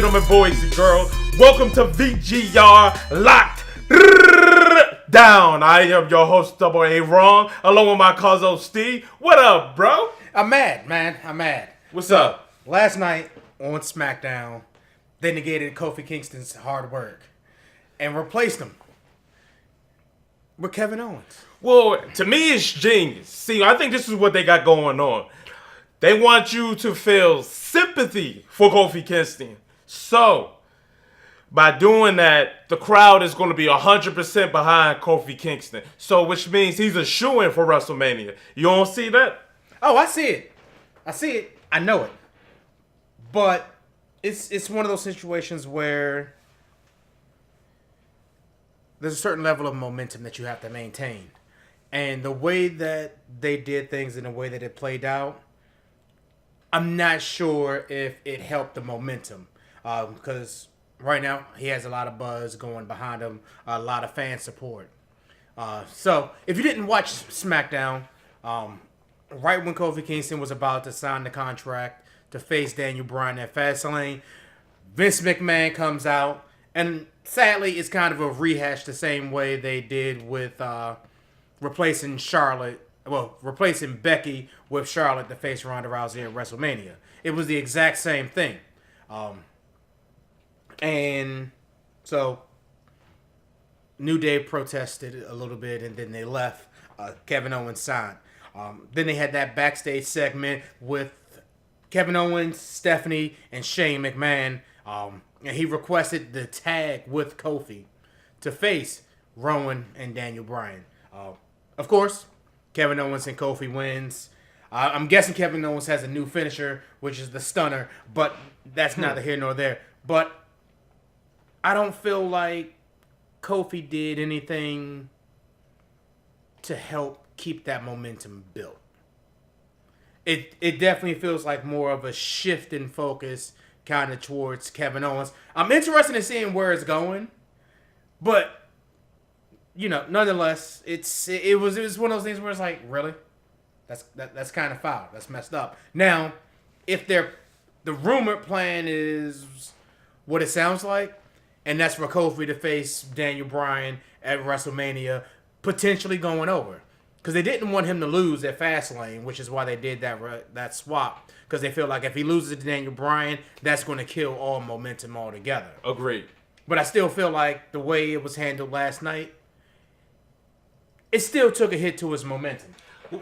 gentlemen, boys and girls, welcome to VGR Lockdown. I am your host, Double A Wrong, along with my cousin Steve. What up, bro? I'm mad, man. I'm mad. What's up? Last night on SmackDown, they negated Kofi Kingston's hard work and replaced him with Kevin Owens. Well, to me, it's genius. See, I think this is what they got going on. They want you to feel sympathy for Kofi Kingston. So, by doing that, the crowd is going to be 100% behind Kofi Kingston. So, which means he's a shoo-in for WrestleMania. You don't see that? Oh, I see it. I see it. I know it. But it's one of those situations where there's a certain level of momentum that you have to maintain. And the way that they did things and the way that it played out, I'm not sure if it helped the momentum. Because right now, he has a lot of buzz going behind him, a lot of fan support. So, if you didn't watch SmackDown, right when Kofi Kingston was about to sign the contract to face Daniel Bryan at Fastlane, Vince McMahon comes out, and sadly, it's kind of a rehash the same way they did with replacing Becky with Charlotte to face Ronda Rousey at WrestleMania. It was the exact same thing. And so, New Day protested a little bit, and then they left. Kevin Owens signed. Then they had that backstage segment with Kevin Owens, Stephanie, and Shane McMahon. And he requested the tag with Kofi to face Rowan and Daniel Bryan. Of course, Kevin Owens and Kofi wins. I'm guessing Kevin Owens has a new finisher, which is the Stunner, but that's neither here nor there. But I don't feel like Kofi did anything to help keep that momentum built. It definitely feels like more of a shift in focus kind of towards Kevin Owens. I'm interested in seeing where it's going, but nonetheless, it was one of those things where it's like, really? That's kind of foul. That's messed up. Now, if the rumored plan is what it sounds like, and that's for Kofi to face Daniel Bryan at WrestleMania, potentially going over. Because they didn't want him to lose at Fastlane, which is why they did that swap. Because they feel like if he loses to Daniel Bryan, that's going to kill all momentum altogether. Agreed. But I still feel like the way it was handled last night, it still took a hit to his momentum.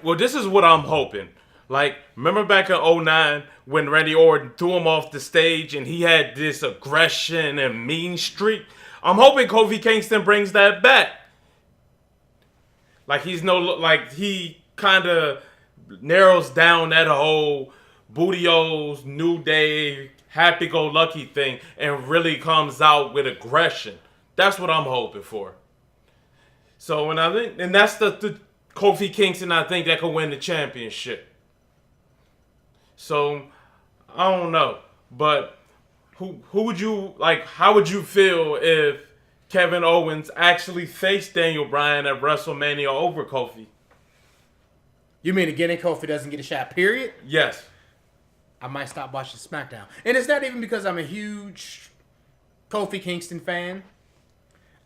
Well, this is what I'm hoping. Like, remember back in 2009 when Randy Orton threw him off the stage and he had this aggression and mean streak? I'm hoping Kofi Kingston brings that back. Like, he kind of narrows down that whole Booty-O's New Day, happy-go-lucky thing and really comes out with aggression. That's what I'm hoping for. So, and that's the Kofi Kingston, I think, that could win the championship. So, I don't know. But who would you, like, how would you feel if Kevin Owens actually faced Daniel Bryan at WrestleMania over Kofi? You mean again, Kofi doesn't get a shot, period? Yes. I might stop watching SmackDown. And it's not even because I'm a huge Kofi Kingston fan.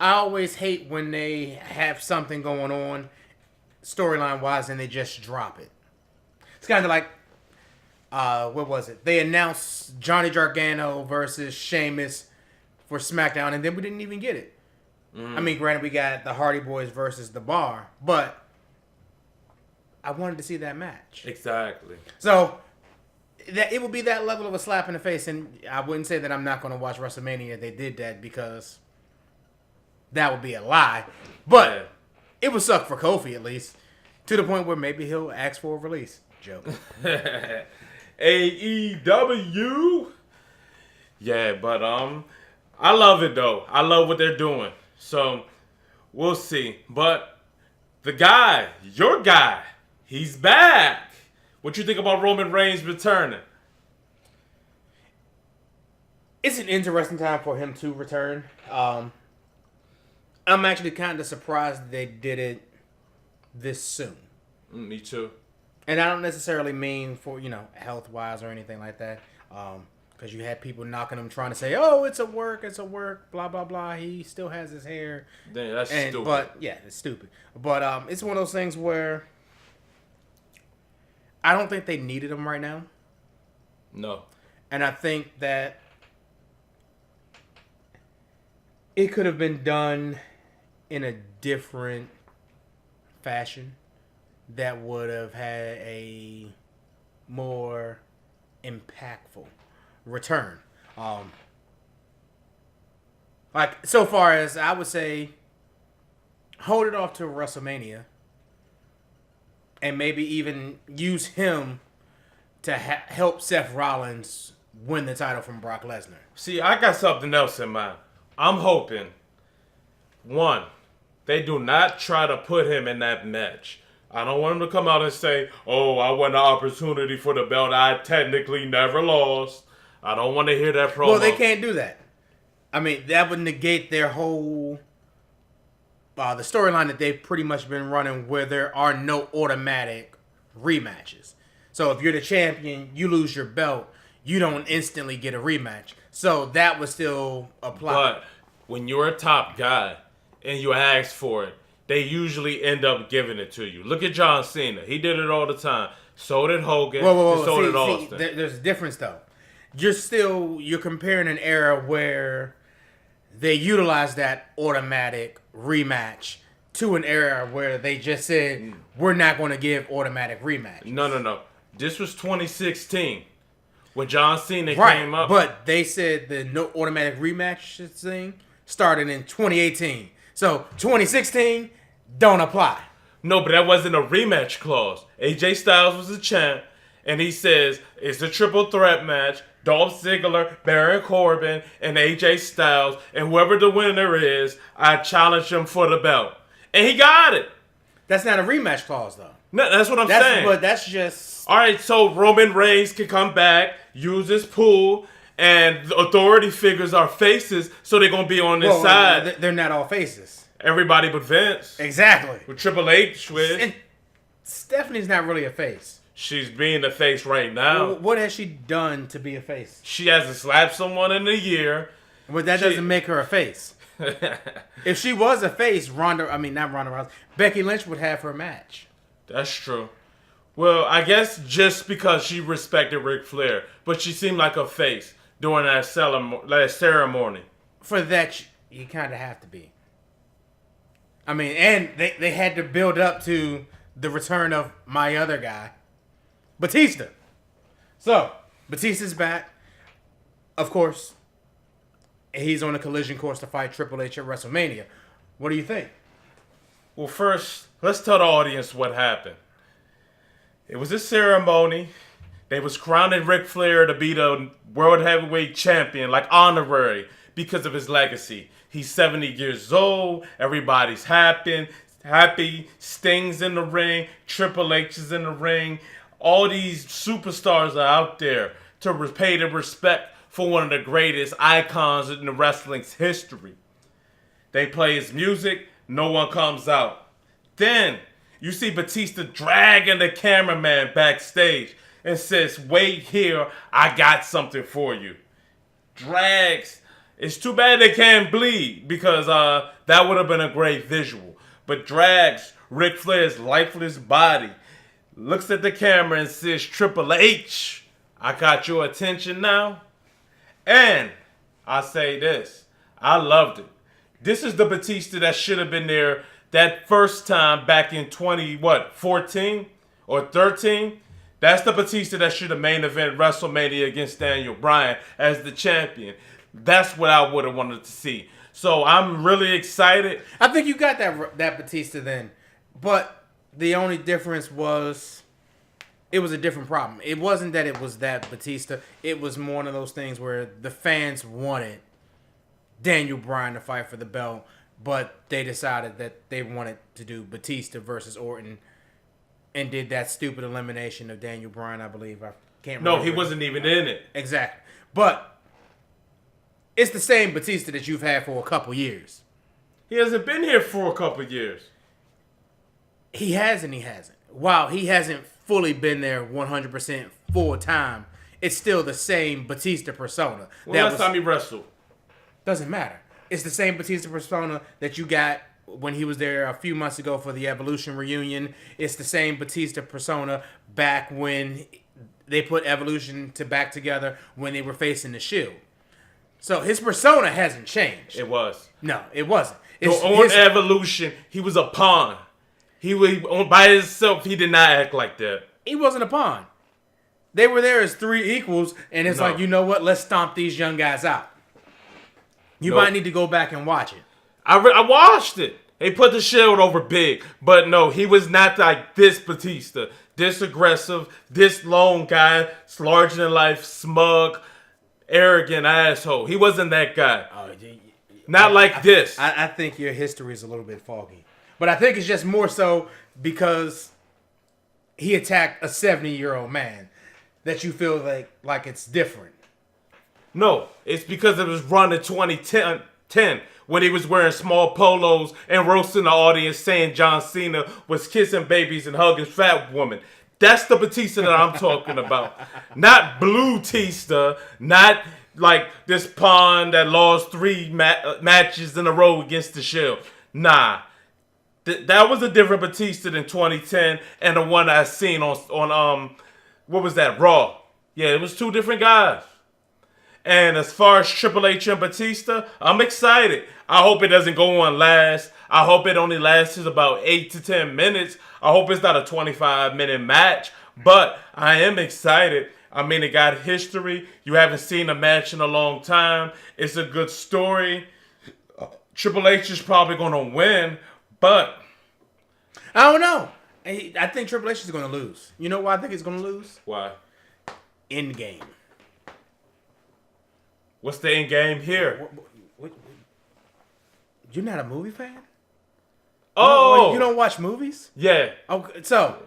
I always hate when they have something going on storyline-wise and they just drop it. It's kind of like, what was it? They announced Johnny Gargano versus Sheamus for SmackDown, and then we didn't even get it. I mean, granted, we got the Hardy Boys versus The Bar, but I wanted to see that match. Exactly. So, that it would be that level of a slap in the face, and I wouldn't say that I'm not going to watch WrestleMania if they did that, because that would be a lie. But it would suck for Kofi, at least, to the point where maybe he'll ask for a release. Joke. AEW. Yeah, but I love it though. I love what they're doing. So we'll see. But the guy, your guy, he's back. What you think about Roman Reigns returning? It's an interesting time for him to return. I'm actually kind of surprised they did it this soon. Me too. And I don't necessarily mean for, health-wise or anything like that. Because you had people knocking him, trying to say, "Oh, it's a work, blah blah blah." He still has his hair. Damn, that's stupid. But yeah, it's stupid. But it's one of those things where I don't think they needed him right now. No. And I think that it could have been done in a different fashion that would have had a more impactful return. Like, so far as I would say, hold it off to WrestleMania and maybe even use him to help Seth Rollins win the title from Brock Lesnar. See, I got something else in mind. I'm hoping, one, they do not try to put him in that match. I don't want him to come out and say, "Oh, I won the opportunity for the belt I technically never lost." I don't want to hear that promo. Well, they can't do that. I mean, that would negate their whole the storyline that they've pretty much been running, where there are no automatic rematches. So if you're the champion, you lose your belt, you don't instantly get a rematch. So that would still apply. But when you're a top guy and you ask for it, they usually end up giving it to you. Look at John Cena. He did it all the time. So did Hogan. Whoa. So did Austin. There's a difference, though. You're comparing an era where they utilized that automatic rematch to an era where they just said, we're not going to give automatic rematch. No. This was 2016 when John Cena came up. But they said the no automatic rematch thing started in 2018. So 2016 don't apply. No, but that wasn't a rematch clause. AJ Styles was the champ, and he says it's a triple threat match. Dolph Ziggler, Baron Corbin, and AJ Styles, and whoever the winner is, I challenge him for the belt. And he got it. That's not a rematch clause, though. No, that's what I'm saying. But that's just... All right, so Roman Reigns can come back, use his pool, and the authority figures are faces, so they're going to be on this side. They're not all faces. Everybody but Vince. Exactly. With Triple H with. And Stephanie's not really a face. She's being the face right now. What has she done to be a face? She hasn't slapped someone in a year. But that doesn't make her a face. If she was a face, not Ronda Rousey, Becky Lynch would have her match. That's true. Well, I guess just because she respected Ric Flair, but she seemed like a face during that ceremony. For that, you kind of have to be. I mean, and they had to build up to the return of my other guy, Batista. So, Batista's back. Of course, he's on a collision course to fight Triple H at WrestleMania. What do you think? Well, first, let's tell the audience what happened. It was a ceremony. They was crowning Ric Flair to be the World Heavyweight Champion, like honorary, because of his legacy. He's 70 years old. Everybody's happy. Sting's in the ring. Triple H is in the ring. All these superstars are out there to pay the respect for one of the greatest icons in the wrestling's history. They play his music. No one comes out. Then you see Batista dragging the cameraman backstage and says, "Wait here, I got something for you." Drags. It's too bad they can't bleed because that would have been a great visual. But drags Ric Flair's lifeless body, looks at the camera and says, "Triple H, I got your attention now." And I say this, I loved it. This is the Batista that should have been there that first time back in 14 or 13. That's the Batista that should have main event WrestleMania against Daniel Bryan as the champion. That's what I would have wanted to see. So I'm really excited. I think you got that Batista then. But the only difference was it was a different problem. It wasn't that it was that Batista. It was more one of those things where the fans wanted Daniel Bryan to fight for the belt, but they decided that they wanted to do Batista versus Orton and did that stupid elimination of Daniel Bryan, I believe. I can't remember. No, he wasn't even in it. Exactly. But it's the same Batista that you've had for a couple years. He hasn't been here for a couple years. He hasn't. While he hasn't fully been there 100% full time it's still the same Batista persona. When last time he wrestled? Doesn't matter. It's the same Batista persona that you got when he was there a few months ago for the Evolution reunion. It's the same Batista persona back when they put Evolution back together when they were facing the Shield. So his persona hasn't changed. It was. No, it wasn't. On Evolution, he was a pawn. He was by himself. He did not act like that. He wasn't a pawn. They were there as three equals, and it's like, you know what? Let's stomp these young guys out. You might need to go back and watch it. I watched it. They put the Shield over big, but no, he was not like this Batista, this aggressive, this lone guy, larger than life, smug, arrogant asshole. He wasn't that guy. Not like this. I think your history is a little bit foggy. But I think it's just more so because he attacked a 70-year-old man that you feel like it's different. No, it's because it was run in 2010 when he was wearing small polos and roasting the audience saying John Cena was kissing babies and hugging fat women. That's the Batista that I'm talking about. Not Blue Tista, not like this pawn that lost 3 matches in a row against the Shield. Nah. That was a different Batista than 2010 and the one I seen on what was that, Raw. Yeah, it was 2 different guys. And as far as Triple H and Batista, I'm excited. I hope it doesn't go on last. I hope it only lasts about 8 to 10 minutes. I hope it's not a 25-minute match. But I am excited. I mean, it got history. You haven't seen a match in a long time. It's a good story. Triple H is probably going to win, but I don't know. I think Triple H is going to lose. You know why I think he's going to lose? Why? Endgame. What's the end game here? What? You're not a movie fan? Oh! You don't watch movies? Yeah. Okay, so,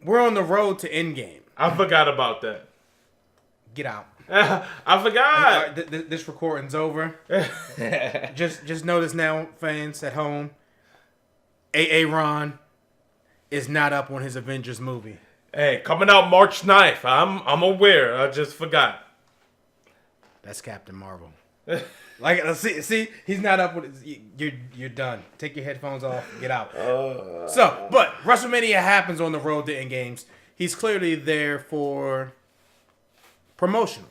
we're on the road to Endgame. I forgot about that. Get out. I forgot. This recording's over. just notice now, fans at home, Ron is not up on his Avengers movie. Hey, coming out March 9th. I'm aware. I just forgot. That's Captain Marvel. Like, see, he's not up with it. You're done. Take your headphones off. Get out. But WrestleMania happens on the road to Endgames. He's clearly there for promotional.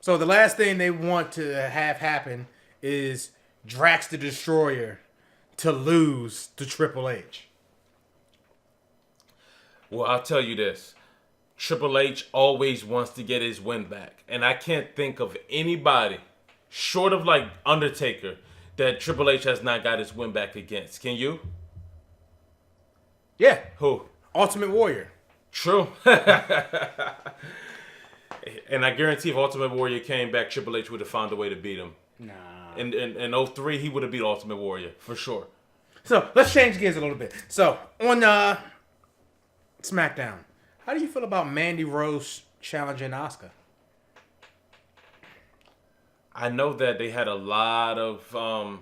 So the last thing they want to have happen is Drax the Destroyer to lose to Triple H. Well, I'll tell you this. Triple H always wants to get his win back. And I can't think of anybody, short of like Undertaker, that Triple H has not got his win back against. Can you? Yeah. Who? Ultimate Warrior. True. And I guarantee if Ultimate Warrior came back, Triple H would have found a way to beat him. Nah. In 03, he would have beat Ultimate Warrior, for sure. So, let's change gears a little bit. So, on SmackDown, how do you feel about Mandy Rose challenging Asuka? I know that they had a lot of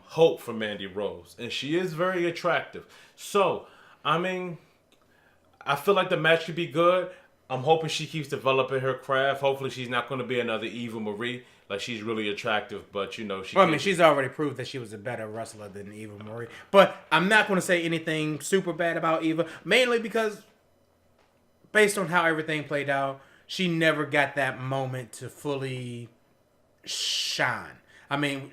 hope for Mandy Rose, and she is very attractive. So, I mean, I feel like the match could be good. I'm hoping she keeps developing her craft. Hopefully she's not going to be another Eva Marie. Like, she's really attractive, but, you know, she's already proved that she was a better wrestler than Eva Marie. But I'm not going to say anything super bad about Eva, mainly because, based on how everything played out, she never got that moment to fully shine. I mean,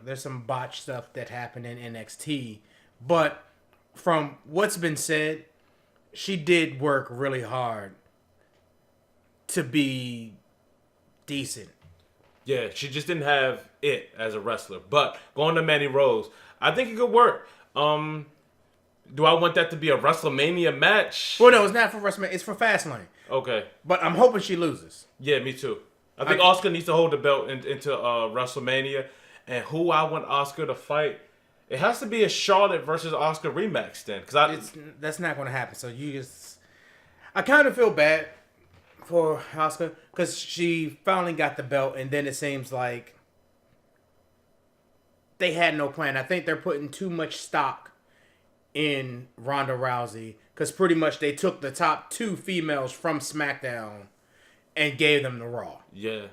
there's some botched stuff that happened in NXT, but from what's been said, she did work really hard to be decent. Yeah, she just didn't have it as a wrestler. But going to Mandy Rose, I think it could work. Do I want that to be a WrestleMania match? Well, no, it's not for WrestleMania. It's for Fastlane. Okay. But I'm hoping she loses. Yeah, me too. I think Asuka needs to hold the belt into WrestleMania. And who I want Asuka to fight, it has to be a Charlotte versus Asuka rematch then. That's not going to happen. So I kind of feel bad for Asuka because she finally got the belt, and then it seems like they had no plan. I think they're putting too much stock in Ronda Rousey because pretty much they took the top 2 females from SmackDown and gave them the Raw. Yeah.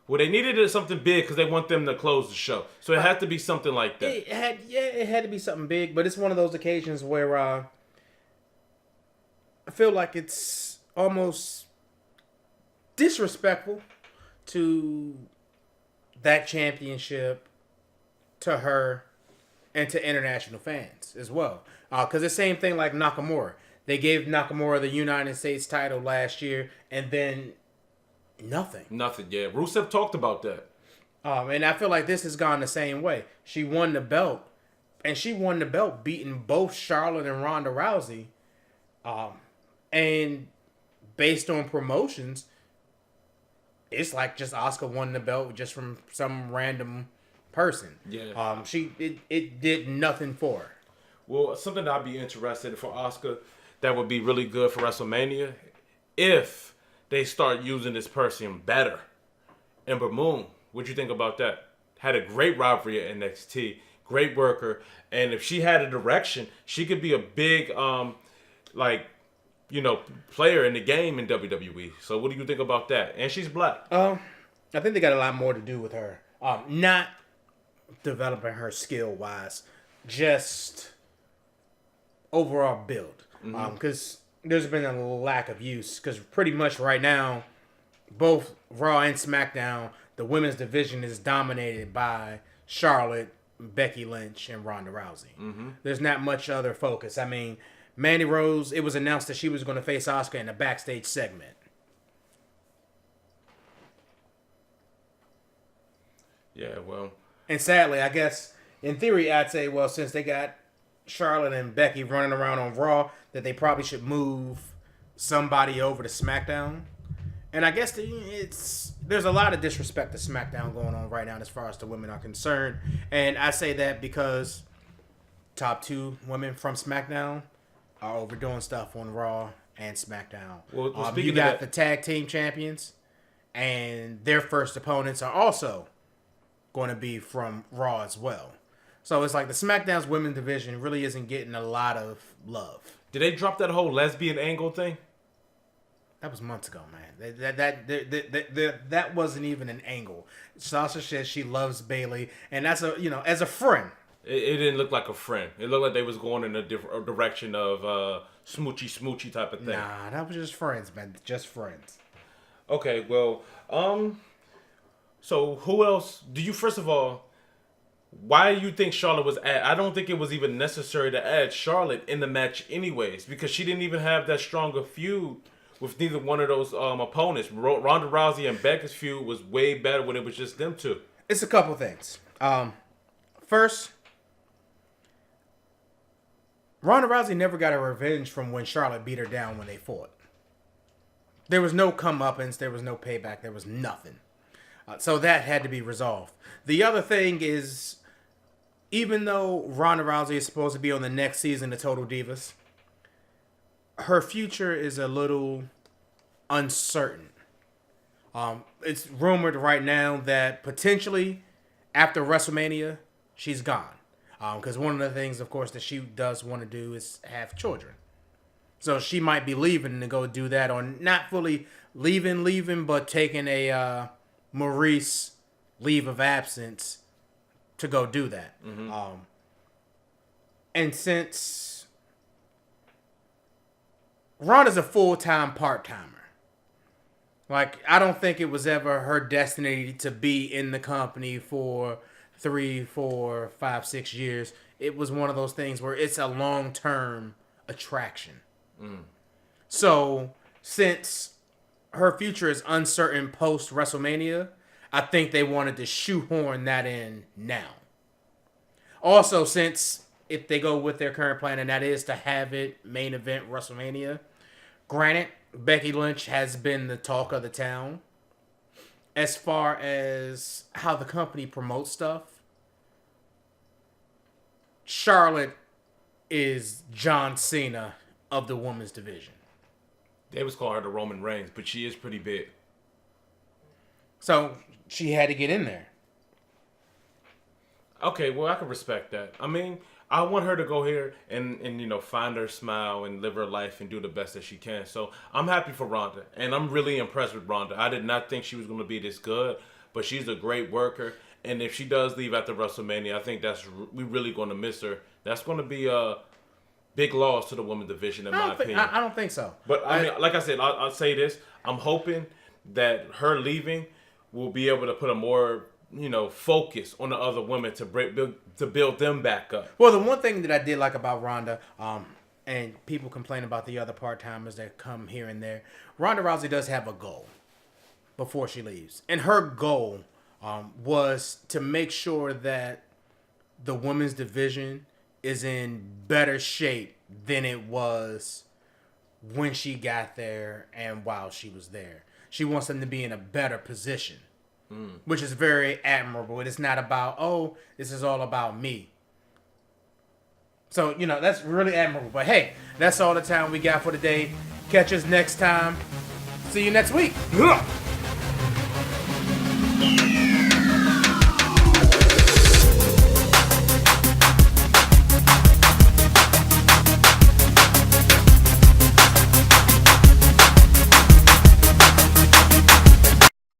Well, they needed something big because they want them to close the show. So it had to be something like that. It had to be something big, but it's one of those occasions where I feel like it's almost disrespectful to that championship, to her, and to international fans as well. Because the same thing like Nakamura. They gave Nakamura the United States title last year, and then nothing. Nothing, yeah. Rusev talked about that. And I feel like this has gone the same way. She won the belt, and she won the belt beating both Charlotte and Ronda Rousey. And based on promotions, it's like just Asuka won the belt just from some random person. Yeah. It did nothing for her. Well, something that I'd be interested in for Asuka that would be really good for WrestleMania if they start using this person better. Ember Moon, what'd you think about that? Had a great rivalry at NXT, great worker, and if she had a direction, she could be a big, player in the game in WWE. So what do you think about that? And she's black. I think they got a lot more to do with her. Not developing her skill wise, just overall build. Because there's been a lack of use. Because pretty much right now, both Raw and SmackDown, the women's division is dominated by Charlotte, Becky Lynch, and Ronda Rousey. There's not much other focus. I mean, Mandy Rose, it was announced that she was going to face Asuka in a backstage segment. Yeah, well. And sadly, I guess, in theory, I'd say, well, since they got Charlotte and Becky running around on Raw, that they probably should move somebody over to SmackDown. And I guess there's a lot of disrespect to SmackDown going on right now as far as the women are concerned. And I say that because top two women from SmackDown are overdoing stuff on Raw and SmackDown. Well, you got the tag team champions, and their first opponents are also going to be from Raw as well. So it's like the SmackDown's women's division really isn't getting a lot of love. Did they drop that whole lesbian angle thing? That was months ago, man. That wasn't even an angle. Sasha says she loves Bayley, and that's as a friend. It didn't look like a friend. It looked like they was going in a different direction of smoochy type of thing. Nah, that was just friends, man. Just friends. Okay, well, so who else do you, first of all, why do you think Charlotte was I don't think it was even necessary to add Charlotte in the match anyways, because she didn't even have that stronger feud with neither one of those opponents. Ronda Rousey and Becky's feud was way better when it was just them two. It's a couple things. First, Ronda Rousey never got a revenge from when Charlotte beat her down when they fought. There was no comeuppance. There was no payback. There was nothing. So that had to be resolved. The other thing is, even though Ronda Rousey is supposed to be on the next season of Total Divas, her future is a little uncertain. It's rumored right now that potentially after WrestleMania, she's gone. Because one of the things, of course, that she does want to do is have children. So she might be leaving to go do that, or not fully leaving, but taking a Maurice leave of absence to go do that. And since Ronda's a full-time part-timer, like, I don't think it was ever her destiny to be in the company for 3, 4, 5, 6 years. It was one of those things where it's a long-term attraction. So, since her future is uncertain post-WrestleMania, I think they wanted to shoehorn that in now. Also, since if they go with their current plan, and that is to have it main event WrestleMania, granted, Becky Lynch has been the talk of the town. As far as how the company promotes stuff, Charlotte is John Cena of the women's division. They was calling her the Roman Reigns, but she is pretty big. So she had to get in there. Okay, well, I can respect that. I mean, I want her to go here and find her smile and live her life and do the best that she can. So I'm happy for Ronda, and I'm really impressed with Ronda. I did not think she was going to be this good, but she's a great worker. And if she does leave after WrestleMania, I think we're really going to miss her. That's going to be a big loss to the women's division, in my opinion. I don't think so. But I mean, like I said, I'll say this: I'm hoping that her leaving will be able to put a more focus on the other women to build them back up. Well, the one thing that I did like about Ronda, and people complain about the other part-timers that come here and there, Ronda Rousey does have a goal before she leaves. And her goal was to make sure that the women's division is in better shape than it was when she got there and while she was there. She wants them to be in a better position. Which is very admirable. It is not about, this is all about me. So, that's really admirable. But hey, that's all the time we got for today. Catch us next time. See you next week.